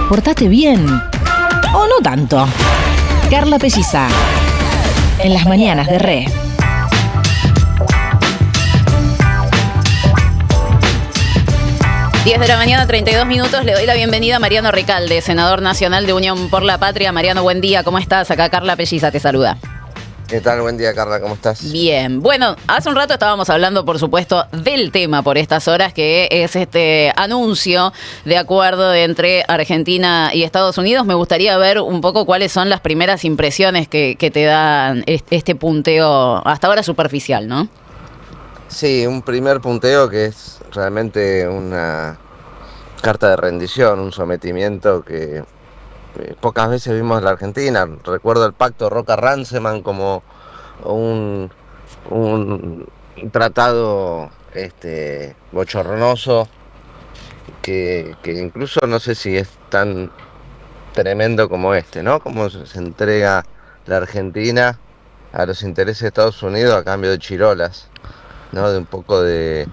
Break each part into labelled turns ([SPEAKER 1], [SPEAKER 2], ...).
[SPEAKER 1] Portate bien. O no tanto. Carla Pelliza. En las mañanas de Re.
[SPEAKER 2] Diez de la mañana, 32 minutos. Le doy la bienvenida a Mariano Recalde, senador nacional de Unión por la Patria. Mariano, buen día, ¿cómo estás? Acá Carla Pelliza te saluda.
[SPEAKER 3] ¿Qué tal? Buen día, Carla, ¿cómo estás?
[SPEAKER 2] Bien, bueno, hace un rato estábamos hablando, por supuesto, del tema por estas horas, que es este anuncio de acuerdo entre Argentina y Estados Unidos. Me gustaría ver un poco cuáles son las primeras impresiones que te dan este punteo, hasta ahora superficial, ¿no?
[SPEAKER 3] Sí, un primer punteo que es realmente una carta de rendición, un sometimiento que pocas veces vimos en la Argentina. Recuerdo el pacto Roca-Ranseman como un tratado bochornoso que incluso no sé si es tan tremendo como ¿no? Como se entrega la Argentina a los intereses de Estados Unidos a cambio de chirolas, ¿no? De un poco de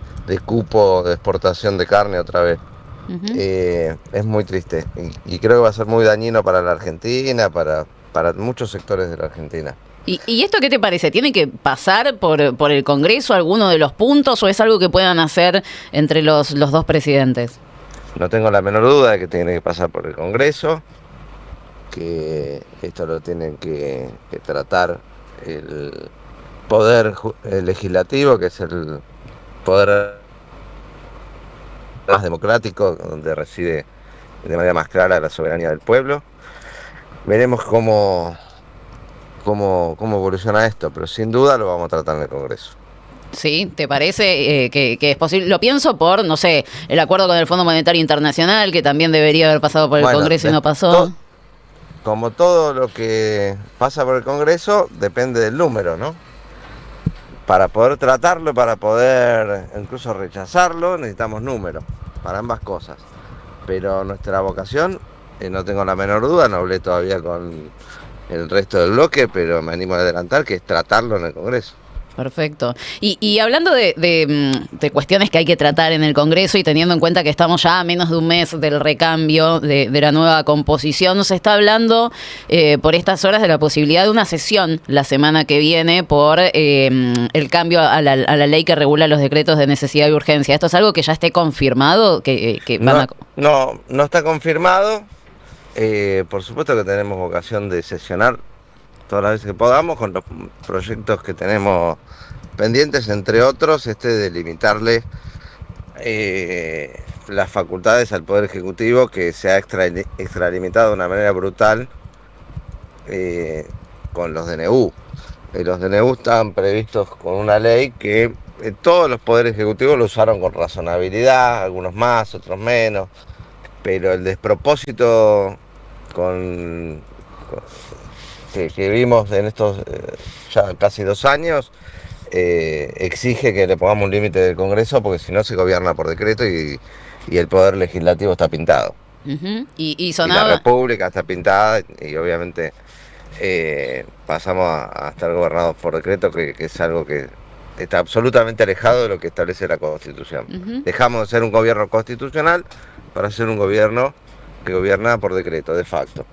[SPEAKER 3] cupo de exportación de carne otra vez. Uh-huh. Es muy triste y creo que va a ser muy dañino para la Argentina, para muchos sectores de la Argentina.
[SPEAKER 2] ¿Y esto qué te parece? ¿Tiene que pasar por el Congreso alguno de los puntos o es algo que puedan hacer entre los dos presidentes?
[SPEAKER 3] No tengo la menor duda de que tiene que pasar por el Congreso, que esto lo tienen que tratar el poder legislativo, que es el poder más democrático, donde reside de manera más clara la soberanía del pueblo. Veremos cómo evoluciona esto, pero sin duda lo vamos a tratar en el Congreso.
[SPEAKER 2] Sí, ¿te parece que es posible? Lo pienso por, no sé, el acuerdo con el Fondo Monetario Internacional, que también debería haber pasado por el Congreso y no pasó.
[SPEAKER 3] Como todo lo que pasa por el Congreso, depende del número, ¿no? Para poder tratarlo, para poder incluso rechazarlo, necesitamos números para ambas cosas. Pero nuestra vocación, no tengo la menor duda, no hablé todavía con el resto del bloque, pero me animo a adelantar, que es tratarlo en el Congreso.
[SPEAKER 2] Perfecto. Y hablando de cuestiones que hay que tratar en el Congreso y teniendo en cuenta que estamos ya a menos de un mes del recambio de la nueva composición, se está hablando por estas horas de la posibilidad de una sesión la semana que viene por el cambio a la ley que regula los decretos de necesidad y urgencia. ¿Esto es algo que ya esté confirmado?
[SPEAKER 3] No está confirmado. Por supuesto que tenemos vocación de sesionar todas las veces que podamos con los proyectos que tenemos pendientes, entre otros de limitarle las facultades al Poder Ejecutivo, que se ha extralimitado de una manera brutal con los DNU. Los DNU estaban previstos con una ley que todos los poderes ejecutivos lo usaron con razonabilidad, algunos más, otros menos, pero el despropósito que vimos en estos ya casi 2 años exige que le pongamos un límite del Congreso, porque si no se gobierna por decreto y el poder legislativo está pintado.
[SPEAKER 2] Uh-huh. Y
[SPEAKER 3] la República está pintada y obviamente pasamos a estar gobernados por decreto, que es algo que está absolutamente alejado de lo que establece la Constitución. Uh-huh. Dejamos de ser un gobierno constitucional para ser un gobierno que gobierna por decreto, de facto.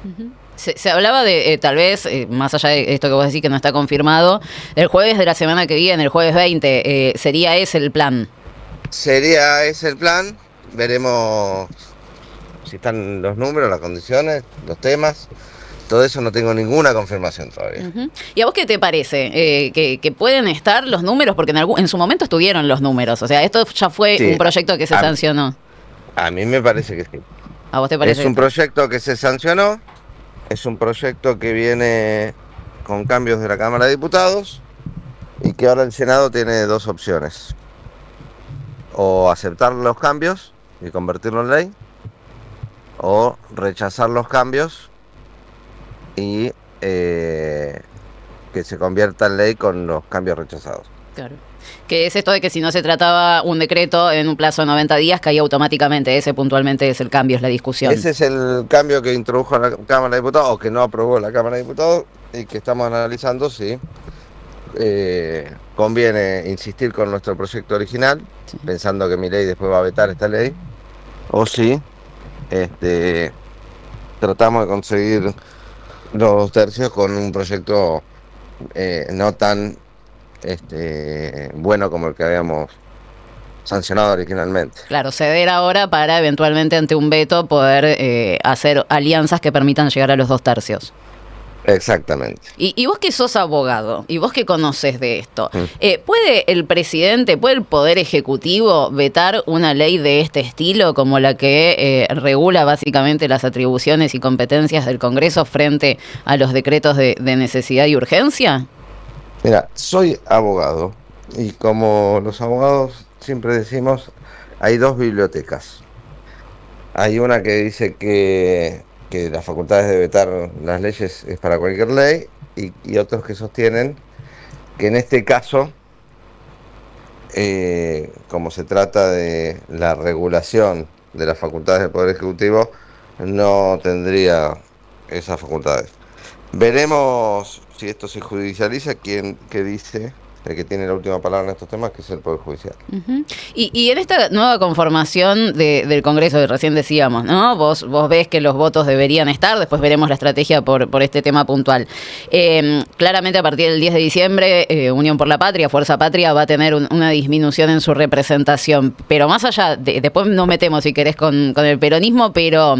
[SPEAKER 2] Uh-huh. Se hablaba de, tal vez, más allá de esto que vos decís que no está confirmado, el jueves de la semana que viene, el jueves 20, ¿sería ese el plan?
[SPEAKER 3] Sería ese el plan. Veremos si están los números, las condiciones, los temas. Todo eso no tengo ninguna confirmación todavía.
[SPEAKER 2] Uh-huh. ¿Y a vos qué te parece? ¿Que pueden estar los números? Porque en su momento estuvieron los números. O sea, esto ya fue un proyecto que se sancionó.
[SPEAKER 3] A mí me parece que sí.
[SPEAKER 2] ¿A vos te parece?
[SPEAKER 3] Es un proyecto que se sancionó. Es un proyecto que viene con cambios de la Cámara de Diputados y que ahora el Senado tiene 2 opciones. O aceptar los cambios y convertirlo en ley, o rechazar los cambios y que se convierta en ley con los cambios rechazados.
[SPEAKER 2] Claro. Que es esto de que si no se trataba un decreto en un plazo de 90 días, caía automáticamente. Ese puntualmente es el cambio, es la discusión.
[SPEAKER 3] Ese es el cambio que introdujo la Cámara de Diputados, o que no aprobó la Cámara de Diputados, y que estamos analizando si conviene insistir con nuestro proyecto original, pensando que mi ley después va a vetar esta ley, o si este, tratamos de conseguir los 2 tercios con un proyecto no tan bueno como el que habíamos sancionado originalmente.
[SPEAKER 2] Claro, ceder ahora para eventualmente ante un veto poder hacer alianzas que permitan llegar a los 2 tercios.
[SPEAKER 3] Exactamente.
[SPEAKER 2] Y vos que sos abogado, y vos que conoces de esto, ¿puede el presidente, puede el Poder Ejecutivo vetar una ley de este estilo, como la que regula básicamente las atribuciones y competencias del Congreso frente a los decretos de necesidad y urgencia?
[SPEAKER 3] Mira, soy abogado y como los abogados siempre decimos, hay 2 bibliotecas. Hay una que dice que las facultades de vetar las leyes es para cualquier ley y otros que sostienen que en este caso, como se trata de la regulación de las facultades del Poder Ejecutivo, no tendría esas facultades. Veremos si esto se judicializa, qué dice el que tiene la última palabra en estos temas, que es el Poder Judicial.
[SPEAKER 2] Uh-huh. Y en esta nueva conformación del Congreso, que recién decíamos, ¿no? Vos ves que los votos deberían estar, después veremos la estrategia por este tema puntual. Claramente a partir del 10 de diciembre, Unión por la Patria, Fuerza Patria, va a tener una disminución en su representación. Pero más allá, después nos metemos, si querés, con el peronismo, pero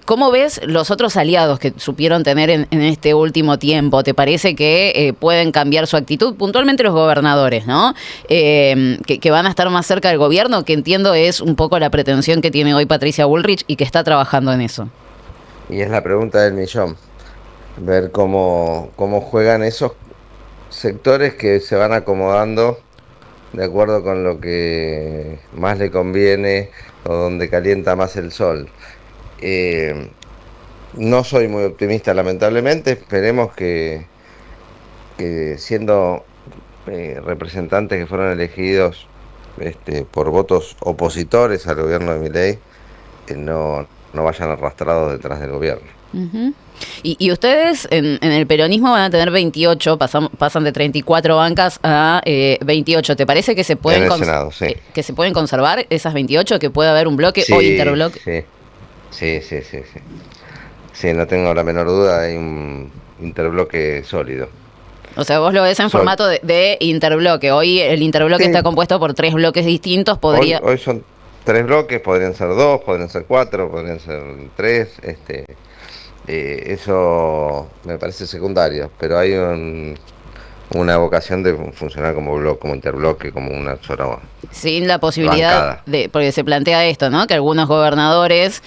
[SPEAKER 2] ¿cómo ves los otros aliados que supieron tener en este último tiempo? ¿Te parece que pueden cambiar su actitud? Puntualmente los gobernadores, ¿no? Que van a estar más cerca del gobierno, que entiendo es un poco la pretensión que tiene hoy Patricia Bullrich y que está trabajando en eso.
[SPEAKER 3] Y es la pregunta del millón, ver cómo juegan esos sectores que se van acomodando de acuerdo con lo que más le conviene o donde calienta más el sol. No soy muy optimista, lamentablemente. Esperemos que siendo representantes que fueron elegidos por votos opositores al gobierno de Milei, no vayan arrastrados detrás del gobierno.
[SPEAKER 2] Uh-huh. Y ustedes en el peronismo van a tener 28, pasan de 34 bancas a 28. ¿Te parece que se pueden
[SPEAKER 3] en el Senado, sí.
[SPEAKER 2] Que se pueden conservar esas 28, que puede haber un bloque o interbloque?
[SPEAKER 3] Sí. Sí, no tengo la menor duda, hay un interbloque sólido.
[SPEAKER 2] O sea, vos lo ves en formato de interbloque. Hoy el interbloque está compuesto por 3 bloques distintos.
[SPEAKER 3] Hoy son 3 bloques, podrían ser 2, podrían ser 4, podrían ser 3. Eso me parece secundario, pero hay una vocación de funcionar como bloque, como interbloque, como una sola.
[SPEAKER 2] Sin la posibilidad porque se plantea esto, ¿no? Que algunos gobernadores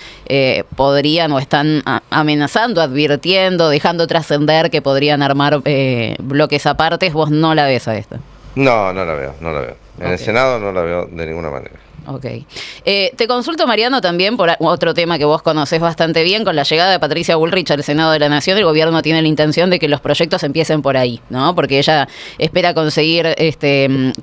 [SPEAKER 2] podrían o están amenazando, advirtiendo, dejando trascender que podrían armar bloques apartes. ¿Vos no la ves a esto?
[SPEAKER 3] No la veo. En el Senado no la veo de ninguna manera.
[SPEAKER 2] Ok. Te consulto, Mariano, también por otro tema que vos conocés bastante bien. Con la llegada de Patricia Bullrich al Senado de la Nación, el gobierno tiene la intención de que los proyectos empiecen por ahí, ¿no? Porque ella espera conseguir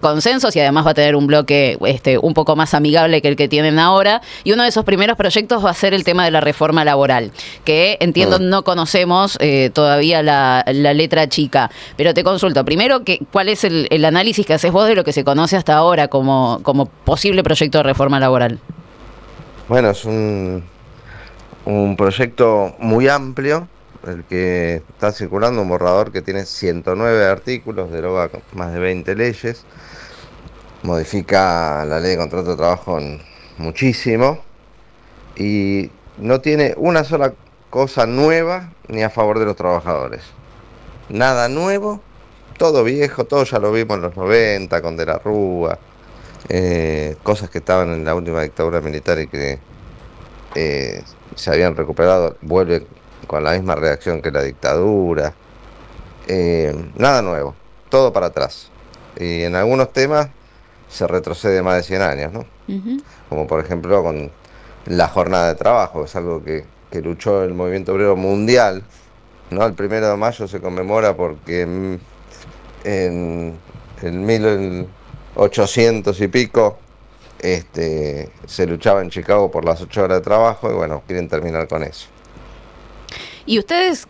[SPEAKER 2] consensos y además va a tener un bloque un poco más amigable que el que tienen ahora. Y uno de esos primeros proyectos va a ser el tema de la reforma laboral, que entiendo no conocemos todavía la letra chica. Pero te consulto, primero, ¿cuál es el análisis que haces vos de lo que se conoce hasta ahora como posible proyecto de reforma laboral?
[SPEAKER 3] Bueno, es un proyecto muy amplio, el que está circulando, un borrador que tiene 109 artículos, deroga más de 20 leyes, modifica la ley de contrato de trabajo muchísimo y no tiene una sola cosa nueva ni a favor de los trabajadores. Nada nuevo, todo viejo, todo ya lo vimos en los 90 con De la Rúa. Cosas que estaban en la última dictadura militar y que se habían recuperado, vuelve con la misma reacción que la dictadura. Nada nuevo, todo para atrás. Y en algunos temas se retrocede más de 100 años, ¿no? Uh-huh. Como por ejemplo con la jornada de trabajo, es algo que luchó el movimiento obrero mundial, ¿no? El 1 de mayo se conmemora porque en 1800 y pico se luchaba en Chicago por las 8 horas de trabajo y bueno, quieren terminar con eso.
[SPEAKER 2] ¿Y ustedes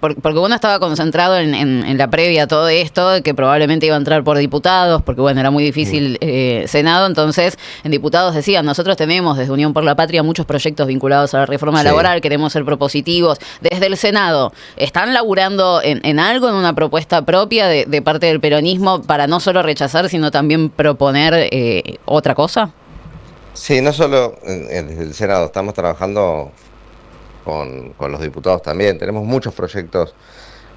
[SPEAKER 2] porque uno estaba concentrado en la previa a todo esto, que probablemente iba a entrar por diputados, porque bueno, era muy difícil Senado, entonces en diputados decían, nosotros tenemos desde Unión por la Patria muchos proyectos vinculados a la reforma laboral, queremos ser propositivos. Desde el Senado, ¿están laburando en algo, en una propuesta propia de parte del peronismo para no solo rechazar, sino también proponer otra cosa?
[SPEAKER 3] Sí, no solo en el Senado, estamos trabajando con los diputados también. Tenemos muchos proyectos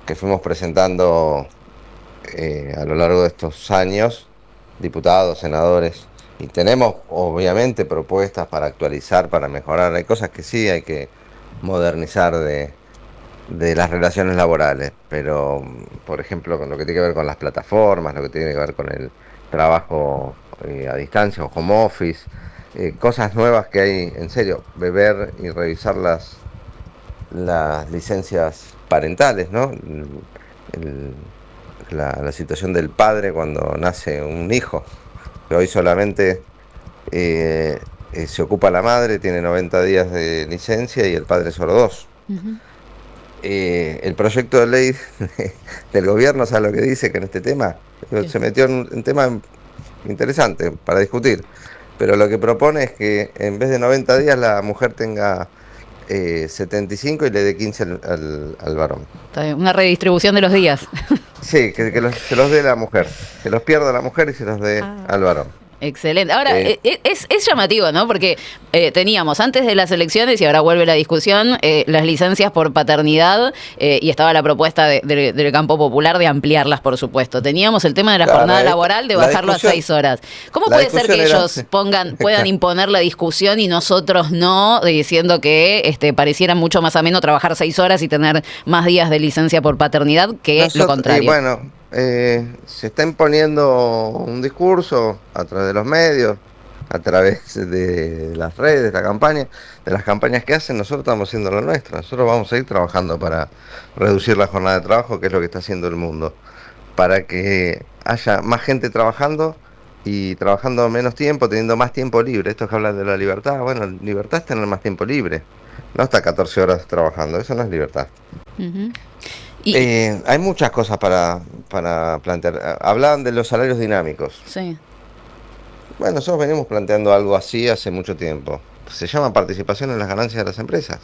[SPEAKER 3] que fuimos presentando a lo largo de estos años, diputados, senadores, y tenemos obviamente propuestas para actualizar, para mejorar. Hay cosas que sí hay que modernizar de las relaciones laborales, pero por ejemplo con lo que tiene que ver con las plataformas, lo que tiene que ver con el trabajo a distancia o home office, cosas nuevas que hay, en serio, ver y revisar las licencias parentales, ¿no? La situación del padre cuando nace un hijo, que hoy solamente se ocupa la madre, tiene 90 días de licencia y el padre solo 2. Uh-huh. El proyecto de ley del gobierno, ¿sabe lo que dice? Que en este tema se metió en un tema interesante para discutir, pero lo que propone es que en vez de 90 días la mujer tenga 75 y le dé 15 al varón.
[SPEAKER 2] Una redistribución de los días.
[SPEAKER 3] Sí, que se los dé la mujer, se los pierda la mujer y se los dé al varón.
[SPEAKER 2] Excelente. Ahora, es llamativo, ¿no? Porque teníamos antes de las elecciones, y ahora vuelve la discusión, las licencias por paternidad, y estaba la propuesta del campo popular de ampliarlas, por supuesto. Teníamos el tema de la jornada laboral, de bajarlo a 6 horas. ¿Cómo puede ser que ellos puedan imponer la discusión y nosotros no, diciendo que pareciera mucho más ameno trabajar 6 horas y tener más días de licencia por paternidad que lo contrario?
[SPEAKER 3] Se está imponiendo un discurso a través de los medios, a través de las redes, de las campañas que hacen. Nosotros estamos haciendo lo nuestro. Nosotros vamos a ir trabajando para reducir la jornada de trabajo, que es lo que está haciendo el mundo, para que haya más gente trabajando y trabajando menos tiempo, teniendo más tiempo libre. Estos que hablan de la libertad, bueno, libertad es tener más tiempo libre, no hasta 14 horas trabajando, eso no es libertad. Uh-huh. Hay muchas cosas para plantear. Hablaban de los salarios dinámicos.
[SPEAKER 2] Sí.
[SPEAKER 3] Bueno, nosotros venimos planteando algo así hace mucho tiempo. Se llama participación en las ganancias de las empresas.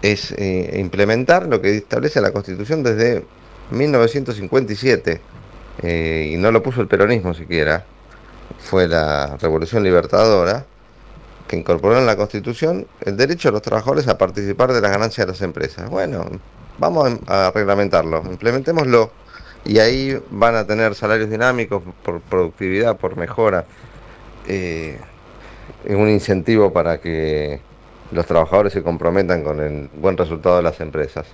[SPEAKER 3] Es implementar lo que establece la Constitución desde 1957, y no lo puso el peronismo siquiera. Fue la Revolución Libertadora que incorporó en la Constitución el derecho de los trabajadores a participar de las ganancias de las empresas. Bueno, vamos a reglamentarlo, implementémoslo, y ahí van a tener salarios dinámicos por productividad, por mejora, un incentivo para que los trabajadores se comprometan con el buen resultado de las empresas.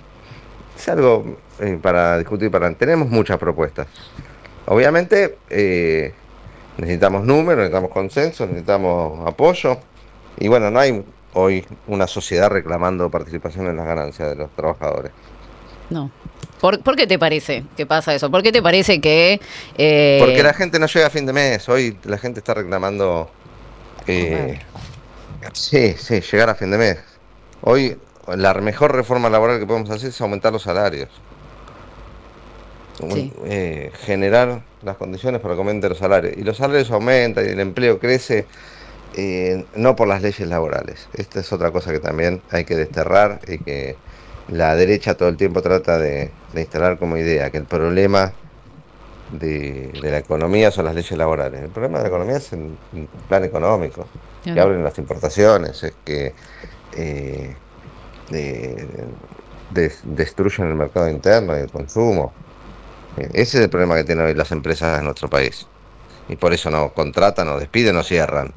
[SPEAKER 3] Es algo para discutir, tenemos muchas propuestas. Obviamente necesitamos números, necesitamos consenso, necesitamos apoyo. Y bueno, no hay hoy una sociedad reclamando participación en las ganancias de los trabajadores.
[SPEAKER 2] No. ¿Por qué te parece que pasa eso? ¿Por qué te parece que...?
[SPEAKER 3] Porque la gente no llega a fin de mes. Hoy la gente está reclamando... sí, llegar a fin de mes. Hoy la mejor reforma laboral que podemos hacer es aumentar los salarios. Sí. Generar las condiciones para que aumenten los salarios. Y los salarios aumentan y el empleo crece... no por las leyes laborales. Esta es otra cosa que también hay que desterrar y que la derecha todo el tiempo trata de instalar como idea, que el problema de la economía son las leyes laborales. El problema de la economía es el plan económico, que abren las importaciones, es que destruyen el mercado interno y el consumo. Ese es el problema que tienen hoy las empresas en nuestro país, y por eso no contratan, o despiden, o cierran.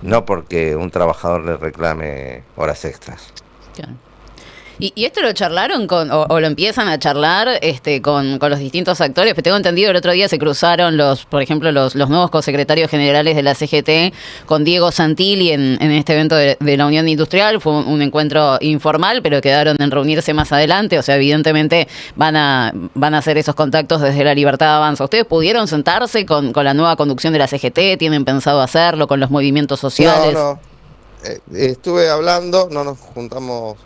[SPEAKER 3] No porque un trabajador le reclame horas extras.
[SPEAKER 2] Claro. ¿Y esto lo charlaron o lo empiezan a charlar con los distintos actores? Porque tengo entendido, el otro día se cruzaron por ejemplo, los nuevos cosecretarios generales de la CGT con Diego Santilli en este evento de la Unión Industrial. Fue un encuentro informal, pero quedaron en reunirse más adelante. O sea, evidentemente van a hacer esos contactos desde La Libertad Avanza. ¿Ustedes pudieron sentarse con la nueva conducción de la CGT? ¿Tienen pensado hacerlo con los movimientos sociales?
[SPEAKER 3] No. Estuve hablando, no nos juntamos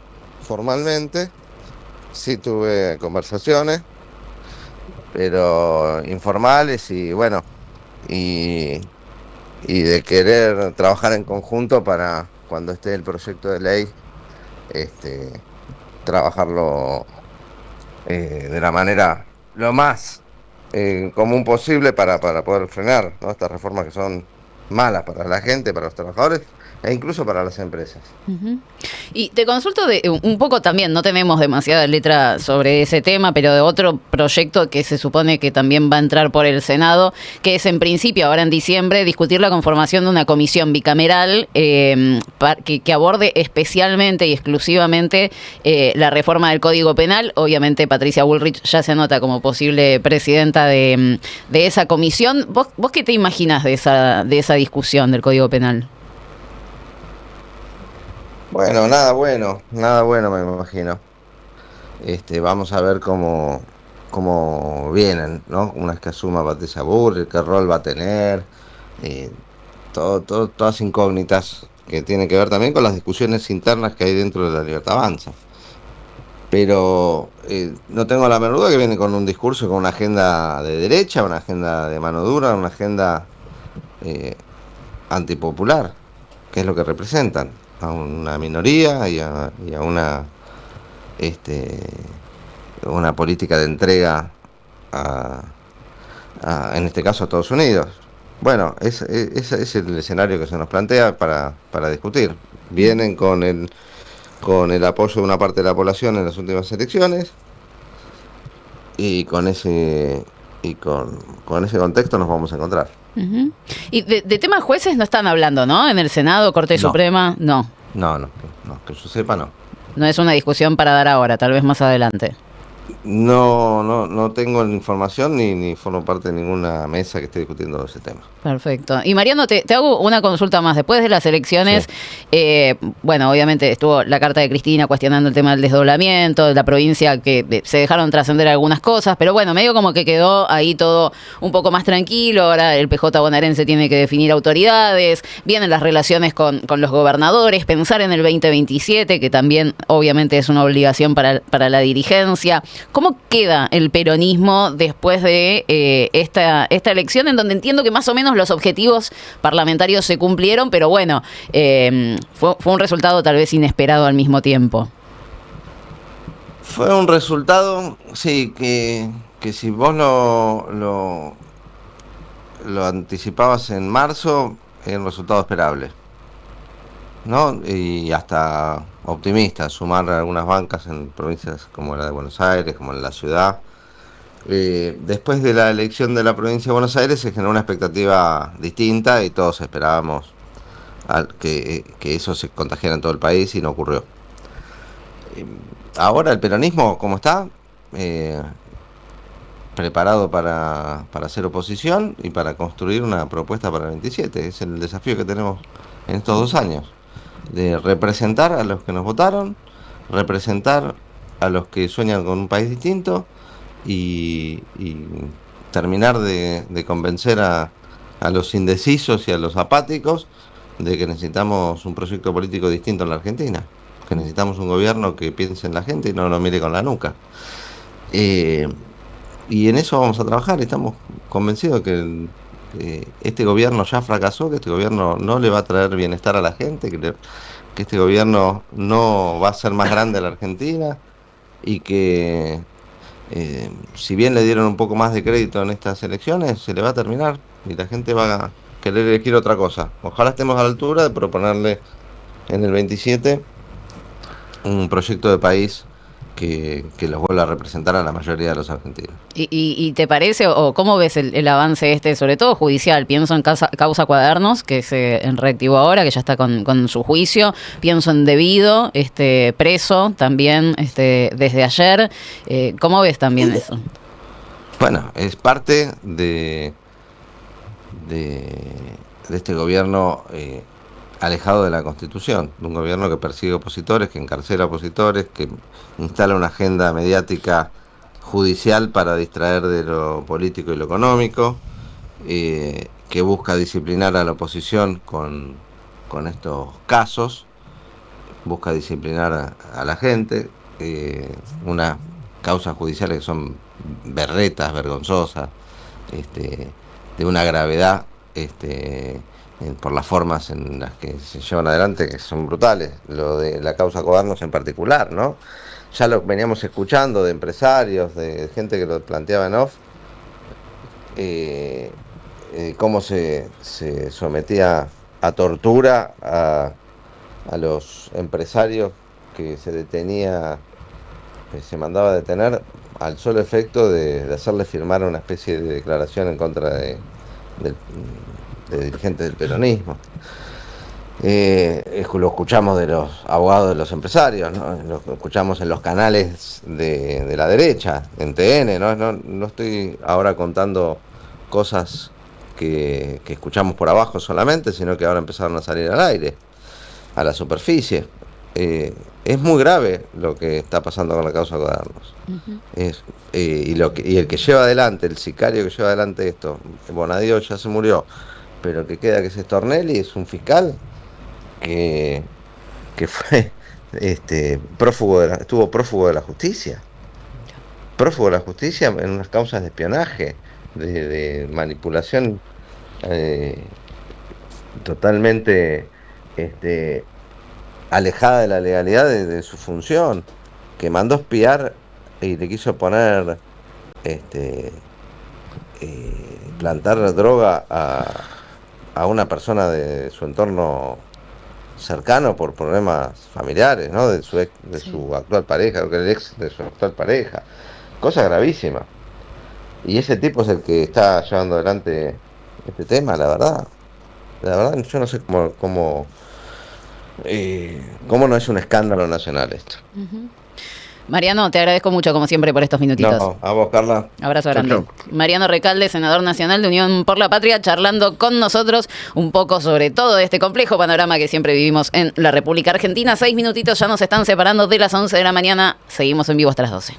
[SPEAKER 3] formalmente, sí tuve conversaciones, pero informales y bueno, y, y de querer trabajar en conjunto para cuando esté el proyecto de ley, este, trabajarlo de la manera lo más común posible para poder frenar, ¿no?, estas reformas que son malas para la gente, para los trabajadores e incluso para las empresas.
[SPEAKER 2] Ujú. Y te consulto de un poco también, no tenemos demasiada letra sobre ese tema, pero de otro proyecto que se supone que también va a entrar por el Senado, que es en principio ahora en diciembre discutir la conformación de una comisión bicameral que aborde especialmente y exclusivamente la reforma del Código Penal. Obviamente Patricia Bullrich ya se anota como posible presidenta de esa comisión. ¿Vos qué te imaginas de esa discusión del Código Penal?
[SPEAKER 3] Bueno, nada bueno me imagino. Vamos a ver cómo vienen, ¿no? Una vez que asuma Patricia Bullrich, qué rol va a tener, todas incógnitas que tienen que ver también con las discusiones internas que hay dentro de la Libertad Avanza. Pero no tengo la menor duda que viene con un discurso, con una agenda de derecha, una agenda de mano dura, una agenda antipopular, que es lo que representan a una minoría y a una política de entrega en este caso a Estados Unidos. Bueno, ese es el escenario que se nos plantea para discutir. Vienen con el apoyo de una parte de la población en las últimas elecciones y con ese contexto nos vamos a encontrar.
[SPEAKER 2] Uh-huh. Y de temas jueces no están hablando, ¿no? En el Senado, Corte Suprema, no.
[SPEAKER 3] No, que yo sepa, no.
[SPEAKER 2] No es una discusión para dar ahora, tal vez más adelante.
[SPEAKER 3] No tengo información ni formo parte de ninguna mesa que esté discutiendo ese tema.
[SPEAKER 2] Perfecto. Y Mariano, te hago una consulta más. Después de las elecciones, sí. Bueno, obviamente estuvo la carta de Cristina cuestionando el tema del desdoblamiento, de la provincia, que se dejaron trascender algunas cosas, pero bueno, medio como que quedó ahí todo un poco más tranquilo. Ahora el PJ bonaerense tiene que definir autoridades, vienen las relaciones con los gobernadores, pensar en el 2027, que también obviamente es una obligación para la dirigencia. ¿Cómo queda el peronismo después de esta elección, en donde entiendo que más o menos los objetivos parlamentarios se cumplieron, pero bueno, fue un resultado tal vez inesperado al mismo tiempo?
[SPEAKER 3] Fue un resultado, sí, que si vos lo anticipabas en marzo, era un resultado esperable, ¿no? Y hasta optimista, sumar algunas bancas en provincias como la de Buenos Aires, como en la ciudad. Después de la elección de la provincia de Buenos Aires se generó una expectativa distinta y todos esperábamos que eso se contagiara en todo el país y no ocurrió. Ahora el peronismo, ¿cómo está? Preparado para hacer oposición y para construir una propuesta para el 27. Es el desafío que tenemos en estos 2 años, de representar a los que nos votaron, representar a los que sueñan con un país distinto y terminar de convencer a los indecisos y a los apáticos de que necesitamos un proyecto político distinto en la Argentina, que necesitamos un gobierno que piense en la gente y no lo mire con la nuca. Y en eso vamos a trabajar. Estamos convencidos que este gobierno ya fracasó, que este gobierno no le va a traer bienestar a la gente, que este gobierno no va a ser más grande a la Argentina y que si bien le dieron un poco más de crédito en estas elecciones, se le va a terminar y la gente va a querer elegir otra cosa. Ojalá estemos a la altura de proponerle en el 27 un proyecto de país que los vuelva a representar a la mayoría de los argentinos.
[SPEAKER 2] ¿Y te parece, o cómo ves el avance sobre todo judicial? Pienso en causa Cuadernos, que se reactivó ahora, que ya está con su juicio. Pienso en Debido, preso también desde ayer. ¿Cómo ves también eso?
[SPEAKER 3] Bueno, es parte de este gobierno alejado de la Constitución, de un gobierno que persigue opositores, que encarcela opositores, que instala una agenda mediática judicial para distraer de lo político y lo económico, que busca disciplinar a la oposición con estos casos, busca disciplinar a la gente, unas causas judiciales que son berretas, vergonzosas, de una gravedad, por las formas en las que se llevan adelante, que son brutales. Lo de la causa Codarnos en particular, ¿no? Ya lo veníamos escuchando de empresarios, de gente que lo planteaba en off, cómo se sometía a tortura a los empresarios que se detenía, se mandaba a detener al solo efecto de hacerle firmar una especie de declaración en contra de dirigentes del peronismo. Lo escuchamos de los abogados de los empresarios, ¿no? Lo escuchamos en los canales de la derecha, en TN, ¿no? No estoy ahora contando cosas que escuchamos por abajo solamente, sino que ahora empezaron a salir al aire, a la superficie. Es muy grave lo que está pasando con la causa Codarnos. Y el que lleva adelante, el sicario que lleva adelante esto, Bonadío ya se murió, pero el que queda, que es Stornelli, es un fiscal que fue estuvo prófugo de la justicia. Prófugo de la justicia en unas causas de espionaje, de manipulación totalmente alejada de la legalidad de su función, que mandó espiar y le quiso poner plantar droga a una persona de su entorno cercano por problemas familiares, ¿no? De su actual pareja, creo que el ex de su actual pareja. Cosa gravísima. Y ese tipo es el que está llevando adelante este tema, la verdad. La verdad, yo no sé cómo no es un escándalo nacional esto.
[SPEAKER 2] Mariano, te agradezco mucho, como siempre, por estos minutitos.
[SPEAKER 3] No, a vos, Carla.
[SPEAKER 2] Abrazo grande.
[SPEAKER 3] Chau.
[SPEAKER 2] Mariano Recalde, senador nacional de Unión por la Patria, charlando con nosotros un poco sobre todo este complejo panorama que siempre vivimos en la República Argentina. 6 minutitos ya nos están separando de las 11 de la mañana. Seguimos en vivo hasta las 12.